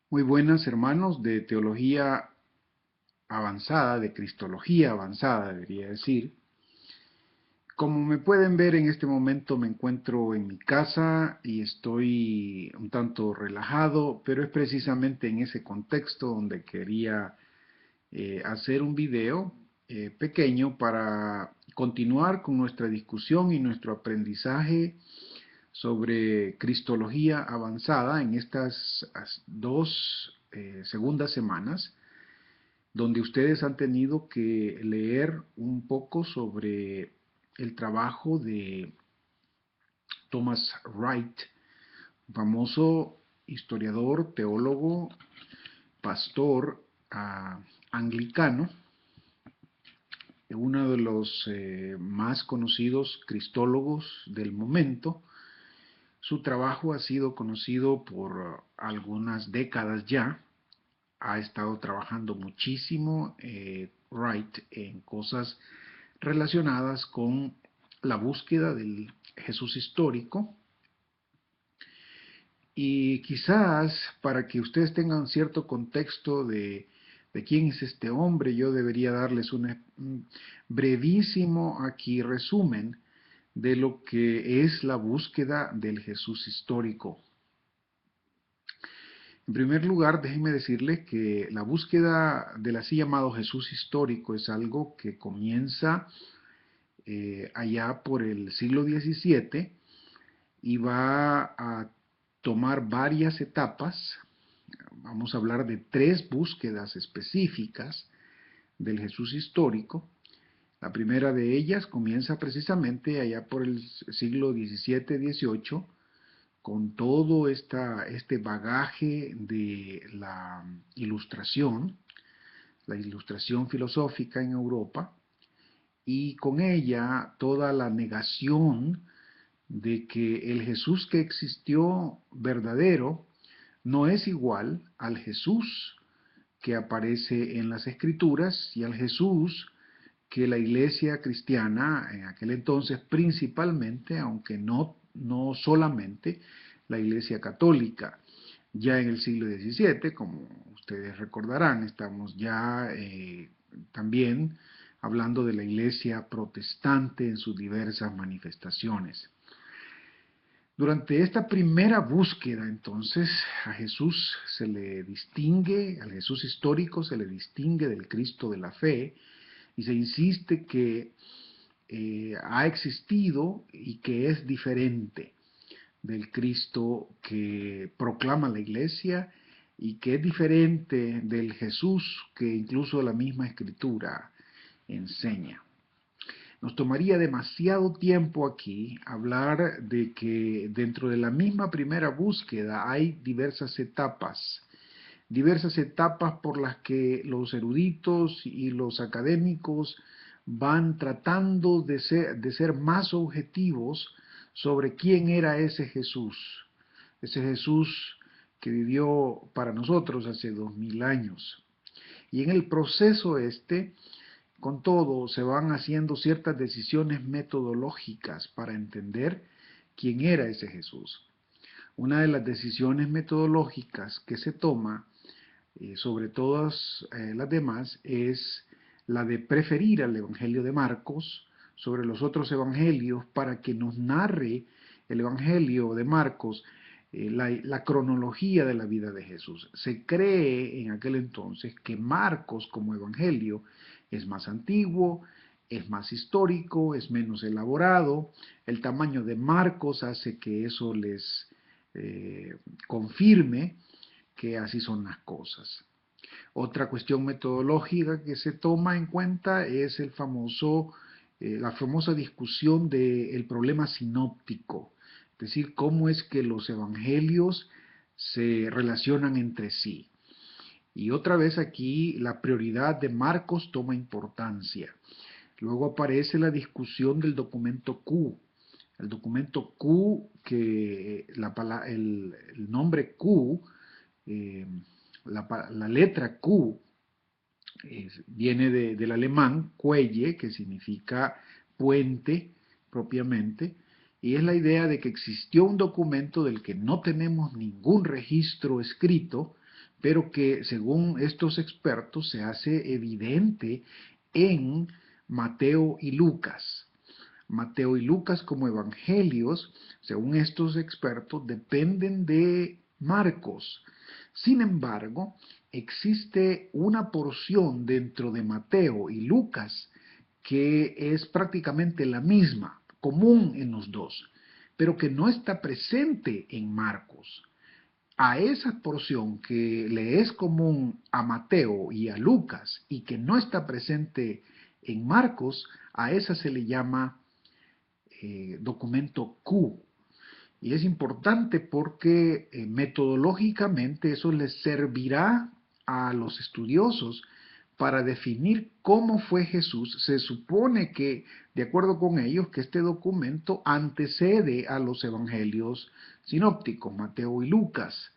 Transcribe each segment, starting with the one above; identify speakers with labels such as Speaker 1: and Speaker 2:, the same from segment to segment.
Speaker 1: Muy buenas, hermanos de teología avanzada, de cristología avanzada, debería decir. Como me pueden ver, en este momento me encuentro en mi casa y estoy un tanto relajado, pero es precisamente en ese contexto donde quería hacer un video pequeño para continuar con nuestra discusión y nuestro aprendizaje sobre cristología avanzada en estas dos segundas semanas, donde ustedes han tenido que leer un poco sobre el trabajo de Thomas Wright, famoso historiador, teólogo, pastor anglicano, uno de los más conocidos cristólogos del momento. Su trabajo ha sido conocido por algunas décadas ya. Ha estado trabajando muchísimo Wright en cosas relacionadas con la búsqueda del Jesús histórico, y quizás para que ustedes tengan cierto contexto de quién es este hombre, yo debería darles un brevísimo aquí resumen de lo que es la búsqueda del Jesús histórico. En primer lugar, déjenme decirles que la búsqueda del así llamado Jesús histórico es algo que comienza allá por el siglo XVII y va a tomar varias etapas. Vamos a hablar de tres búsquedas específicas del Jesús histórico. La primera de ellas comienza precisamente allá por el siglo XVII-XVIII, con todo este bagaje de la ilustración filosófica en Europa, y con ella toda la negación de que el Jesús que existió verdadero no es igual al Jesús que aparece en las Escrituras y al Jesús que la iglesia cristiana en aquel entonces, principalmente, aunque no solamente la iglesia católica. Ya en el siglo XVII, como ustedes recordarán, estamos ya también hablando de la iglesia protestante en sus diversas manifestaciones. Durante esta primera búsqueda, entonces, a Jesús se le distingue, al Jesús histórico se le distingue del Cristo de la fe, y se insiste que ha existido y que es diferente del Cristo que proclama la Iglesia, y que es diferente del Jesús que incluso la misma Escritura enseña. Nos tomaría demasiado tiempo aquí hablar de que dentro de la misma primera búsqueda hay diversas etapas por las que los eruditos y los académicos van tratando de ser más objetivos sobre quién era ese Jesús que vivió para nosotros hace 2000 años. Y en el proceso con todo, se van haciendo ciertas decisiones metodológicas para entender quién era ese Jesús. Una de las decisiones metodológicas que se toma sobre todas las demás es la de preferir al Evangelio de Marcos sobre los otros evangelios para que nos narre el Evangelio de Marcos la cronología de la vida de Jesús. Se cree en aquel entonces que Marcos como evangelio es más antiguo, es más histórico, es menos elaborado. El tamaño de Marcos hace que eso les confirme que así son las cosas. Otra cuestión metodológica que se toma en cuenta es la famosa discusión del problema sinóptico, es decir, cómo es que los evangelios se relacionan entre sí. Y otra vez aquí la prioridad de Marcos toma importancia. Luego aparece la discusión del documento Q. El documento Q, que el nombre Q, eh, la letra Q viene del alemán Quelle, que significa puente propiamente, y es la idea de que existió un documento del que no tenemos ningún registro escrito, pero que según estos expertos se hace evidente en Mateo y Lucas. Mateo y Lucas como evangelios, según estos expertos, dependen de Marcos. Sin embargo, existe una porción dentro de Mateo y Lucas que es prácticamente la misma, común en los dos, pero que no está presente en Marcos. A esa porción que le es común a Mateo y a Lucas y que no está presente en Marcos, a esa se le llama documento Q. Y es importante porque metodológicamente eso les servirá a los estudiosos para definir cómo fue Jesús. Se supone que, de acuerdo con ellos, que este documento antecede a los evangelios sinópticos, Mateo y Lucas,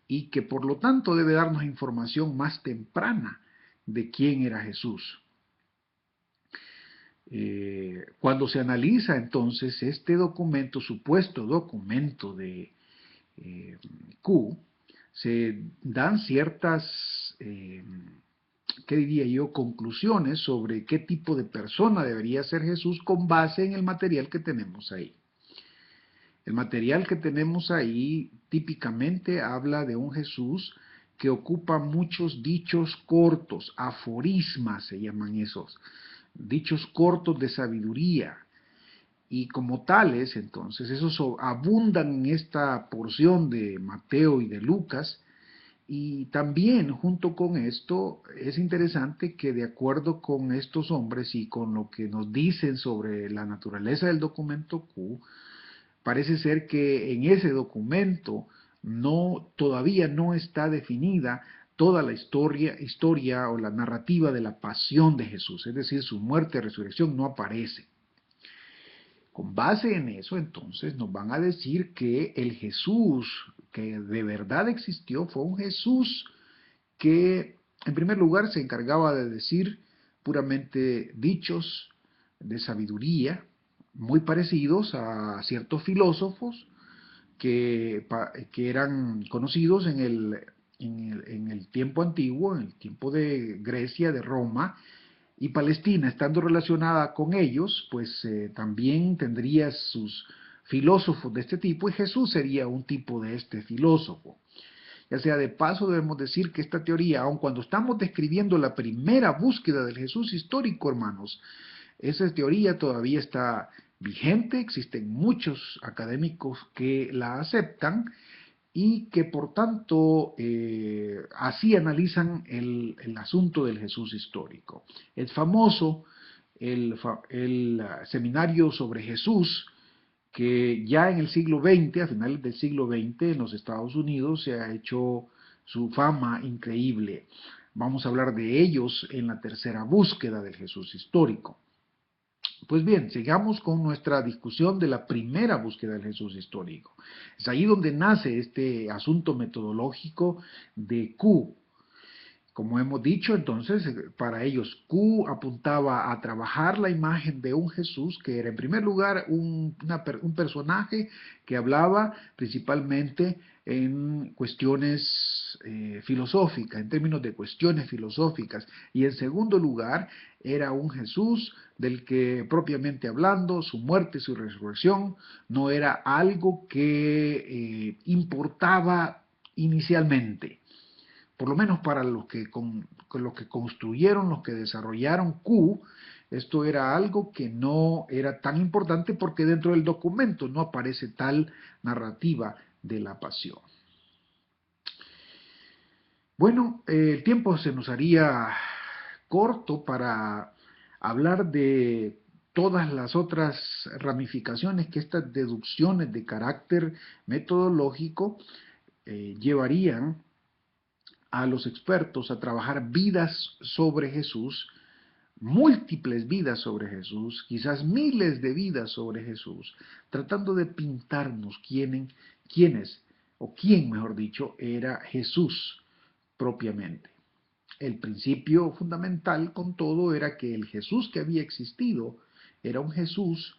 Speaker 1: y que por lo tanto debe darnos información más temprana de quién era Jesús. Cuando se analiza entonces este documento, supuesto documento de Q, se dan ciertas, ¿qué diría yo?, conclusiones sobre qué tipo de persona debería ser Jesús con base en el material que tenemos ahí. El material que tenemos ahí típicamente habla de un Jesús que ocupa muchos dichos cortos, aforismas se llaman esos, dichos cortos de sabiduría, y como tales, entonces, esos abundan en esta porción de Mateo y de Lucas, y también junto con esto es interesante que de acuerdo con estos hombres y con lo que nos dicen sobre la naturaleza del documento Q, parece ser que en ese documento todavía no está definida toda la historia o la narrativa de la pasión de Jesús, es decir, su muerte y resurrección no aparece. Con base en eso, entonces, nos van a decir que el Jesús que de verdad existió fue un Jesús que, en primer lugar, se encargaba de decir puramente dichos de sabiduría, muy parecidos a ciertos filósofos que eran conocidos en el tiempo antiguo, en el tiempo de Grecia, de Roma, y Palestina, estando relacionada con ellos, pues también tendría sus filósofos de este tipo, y Jesús sería un tipo de este filósofo. Ya sea de paso, debemos decir que esta teoría, aun cuando estamos describiendo la primera búsqueda del Jesús histórico, hermanos, esa teoría todavía está vigente, existen muchos académicos que la aceptan, y que por tanto así analizan el asunto del Jesús histórico. Es famoso el seminario sobre Jesús, que ya en el siglo XX, a finales del siglo XX, en los Estados Unidos se ha hecho su fama increíble. Vamos a hablar de ellos en la tercera búsqueda del Jesús histórico. Pues bien, sigamos con nuestra discusión de la primera búsqueda del Jesús histórico. Es ahí donde nace este asunto metodológico de Q. Como hemos dicho, entonces, para ellos Q apuntaba a trabajar la imagen de un Jesús que era, en primer lugar, un personaje que hablaba principalmente en cuestiones filosóficas, en términos de cuestiones filosóficas, y en segundo lugar, era un Jesús del que, propiamente hablando, su muerte y su resurrección no era algo que importaba inicialmente. Por lo menos para los que construyeron, los que desarrollaron Q, esto era algo que no era tan importante porque dentro del documento no aparece tal narrativa de la pasión. Bueno, el tiempo se nos haría corto para hablar de todas las otras ramificaciones que estas deducciones de carácter metodológico llevarían a los expertos a trabajar vidas sobre Jesús, múltiples vidas sobre Jesús, quizás miles de vidas sobre Jesús, tratando de pintarnos quién, mejor dicho, era Jesús propiamente. El principio fundamental con todo era que el Jesús que había existido era un Jesús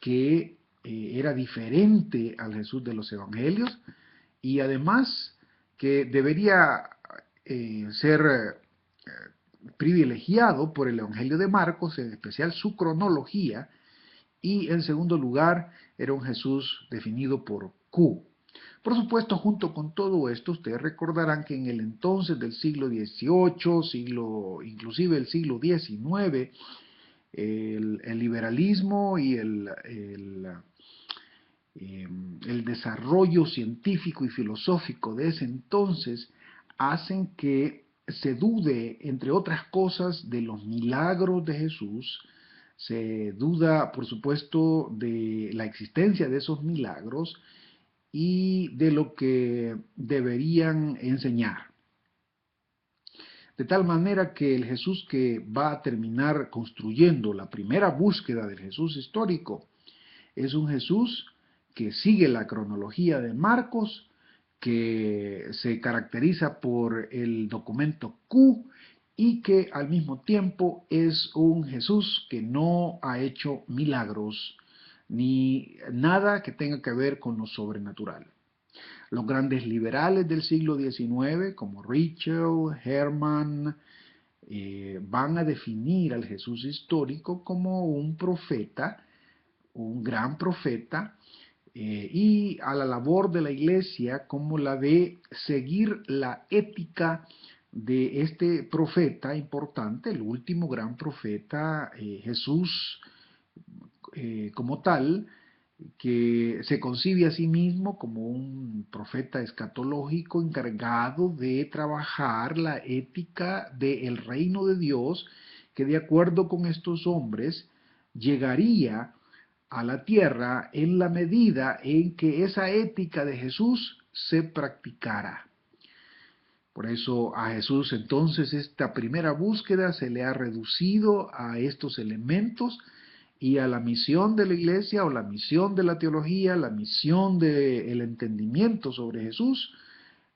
Speaker 1: que era diferente al Jesús de los evangelios, y además que debería ser privilegiado por el Evangelio de Marcos, en especial su cronología, y en segundo lugar era un Jesús definido por Q. Por supuesto, junto con todo esto, ustedes recordarán que en el entonces del siglo XVIII, inclusive el siglo XIX, el liberalismo y el desarrollo científico y filosófico de ese entonces hacen que se dude, entre otras cosas, de los milagros de Jesús. Se duda, por supuesto, de la existencia de esos milagros y de lo que deberían enseñar. De tal manera que el Jesús que va a terminar construyendo la primera búsqueda del Jesús histórico es un Jesús que sigue la cronología de Marcos, que se caracteriza por el documento Q y que al mismo tiempo es un Jesús que no ha hecho milagros ni nada que tenga que ver con lo sobrenatural. Los grandes liberales del siglo XIX, como Ritschl, Herman, van a definir al Jesús histórico como un profeta, un gran profeta, y a la labor de la Iglesia como la de seguir la ética de este profeta importante, el último gran profeta, Jesús como tal, que se concibe a sí mismo como un profeta escatológico encargado de trabajar la ética del reino de Dios, que de acuerdo con estos hombres llegaría a la tierra en la medida en que esa ética de Jesús se practicara. Por eso a Jesús entonces esta primera búsqueda se le ha reducido a estos elementos y a la misión de la iglesia o la misión de la teología, la misión del entendimiento sobre Jesús,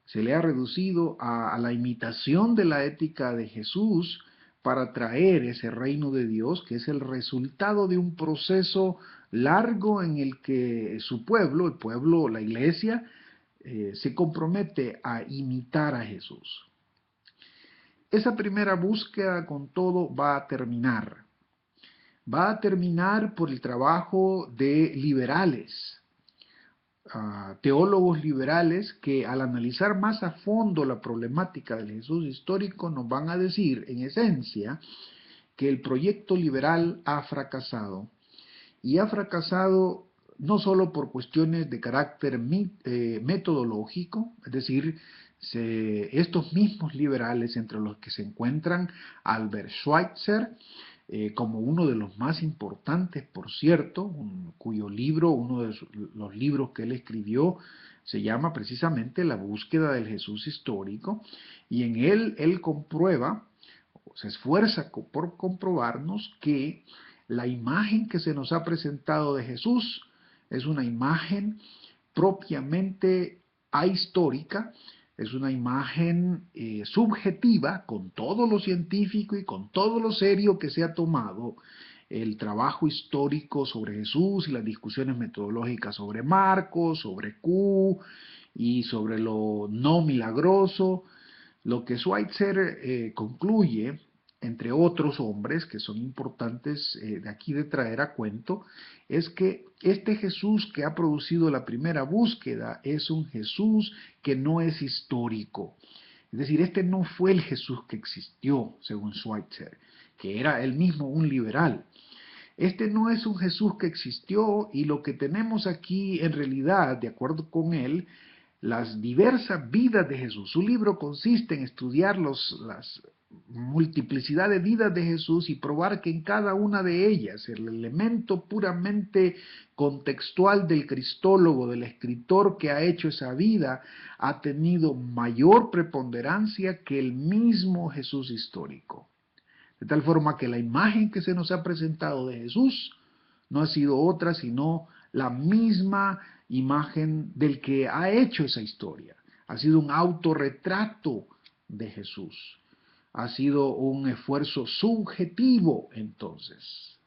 Speaker 1: se le ha reducido a la imitación de la ética de Jesús para traer ese reino de Dios, que es el resultado de un proceso largo en el que su pueblo, el pueblo, la iglesia, se compromete a imitar a Jesús. Esa primera búsqueda con todo va a terminar. Va a terminar por el trabajo de liberales, teólogos liberales que al analizar más a fondo la problemática del Jesús histórico nos van a decir en esencia que el proyecto liberal ha fracasado y ha fracasado no solo por cuestiones de carácter metodológico, es decir, estos mismos liberales, entre los que se encuentran Albert Schweitzer, como uno de los más importantes, por cierto, cuyo libro, uno de los libros que él escribió, se llama precisamente La búsqueda del Jesús histórico, y en él comprueba, se esfuerza por comprobarnos que la imagen que se nos ha presentado de Jesús es una imagen propiamente ahistórica, es una imagen subjetiva, con todo lo científico y con todo lo serio que se ha tomado el trabajo histórico sobre Jesús y las discusiones metodológicas sobre Marcos, sobre Q y sobre lo no milagroso. Lo que Schweitzer concluye, entre otros hombres que son importantes de aquí de traer a cuento, es que este Jesús que ha producido la primera búsqueda es un Jesús que no es histórico. Es decir, este no fue el Jesús que existió, según Schweitzer, que era él mismo un liberal. Este no es un Jesús que existió y lo que tenemos aquí en realidad, de acuerdo con él, las diversas vidas de Jesús. Su libro consiste en estudiar las multiplicidad de vidas de Jesús y probar que en cada una de ellas el elemento puramente contextual del cristólogo, del escritor que ha hecho esa vida, ha tenido mayor preponderancia que el mismo Jesús histórico. De tal forma que la imagen que se nos ha presentado de Jesús no ha sido otra sino la misma imagen del que ha hecho esa historia. Ha sido un autorretrato de Jesús. Ha sido un esfuerzo subjetivo entonces.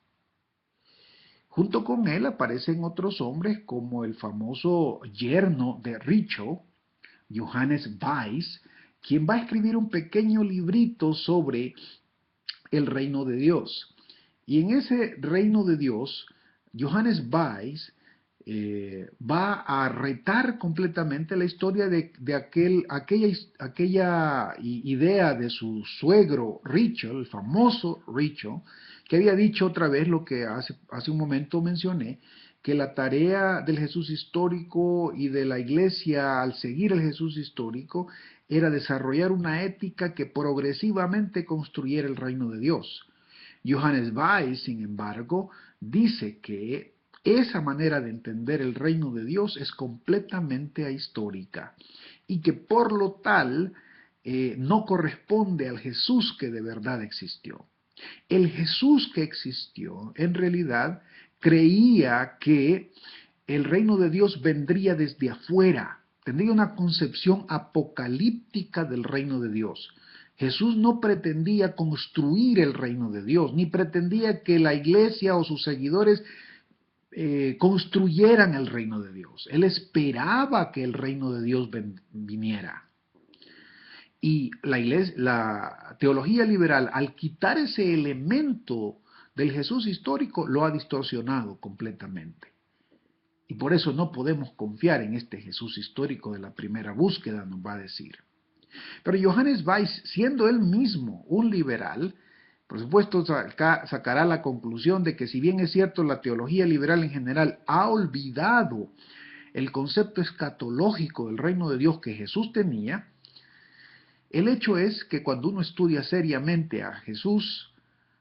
Speaker 1: Junto con él aparecen otros hombres como el famoso yerno de Ritschl, Johannes Weiss, quien va a escribir un pequeño librito sobre el reino de Dios. Y en ese reino de Dios, Johannes Weiss va a retar completamente la historia de aquella idea de su suegro Ritschl, el famoso Ritschl, que había dicho otra vez lo que hace un momento mencioné, que la tarea del Jesús histórico y de la iglesia al seguir el Jesús histórico era desarrollar una ética que progresivamente construyera el reino de Dios. Johannes Weiss, sin embargo, dice que esa manera de entender el reino de Dios es completamente ahistórica y que por lo tal no corresponde al Jesús que de verdad existió. El Jesús que existió en realidad creía que el reino de Dios vendría desde afuera, tendría una concepción apocalíptica del reino de Dios. Jesús no pretendía construir el reino de Dios, ni pretendía que la iglesia o sus seguidores construyeran el reino de Dios. Él esperaba que el reino de Dios viniera. Y la teología liberal, al quitar ese elemento del Jesús histórico, lo ha distorsionado completamente. Y por eso no podemos confiar en este Jesús histórico de la primera búsqueda, nos va a decir. Pero Johannes Weiss, siendo él mismo un liberal, por supuesto sacará la conclusión de que si bien es cierto la teología liberal en general ha olvidado el concepto escatológico del reino de Dios que Jesús tenía, el hecho es que cuando uno estudia seriamente a Jesús,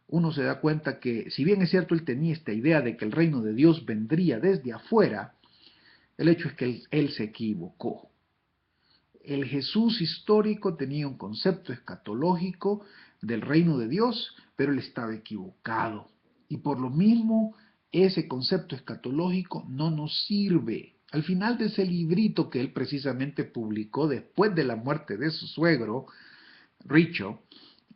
Speaker 1: uno se da cuenta que si bien es cierto él tenía esta idea de que el reino de Dios vendría desde afuera, el hecho es que él se equivocó. El Jesús histórico tenía un concepto escatológico del reino de Dios, pero él estaba equivocado. Y por lo mismo, ese concepto escatológico no nos sirve. Al final de ese librito que él precisamente publicó después de la muerte de su suegro, Richo,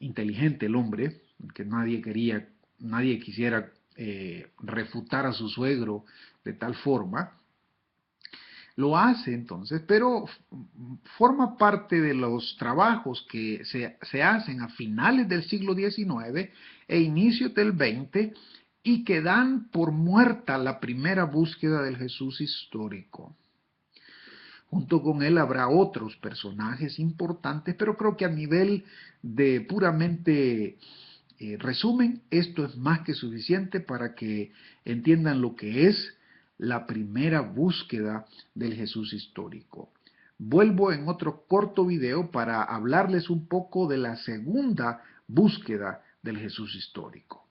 Speaker 1: inteligente el hombre, que nadie quisiera refutar a su suegro de tal forma, lo hace entonces, pero forma parte de los trabajos que se hacen a finales del siglo XIX e inicios del XX y que dan por muerta la primera búsqueda del Jesús histórico. Junto con él habrá otros personajes importantes, pero creo que a nivel de puramente resumen, esto es más que suficiente para que entiendan lo que es la primera búsqueda del Jesús histórico. Vuelvo en otro corto video para hablarles un poco de la segunda búsqueda del Jesús histórico.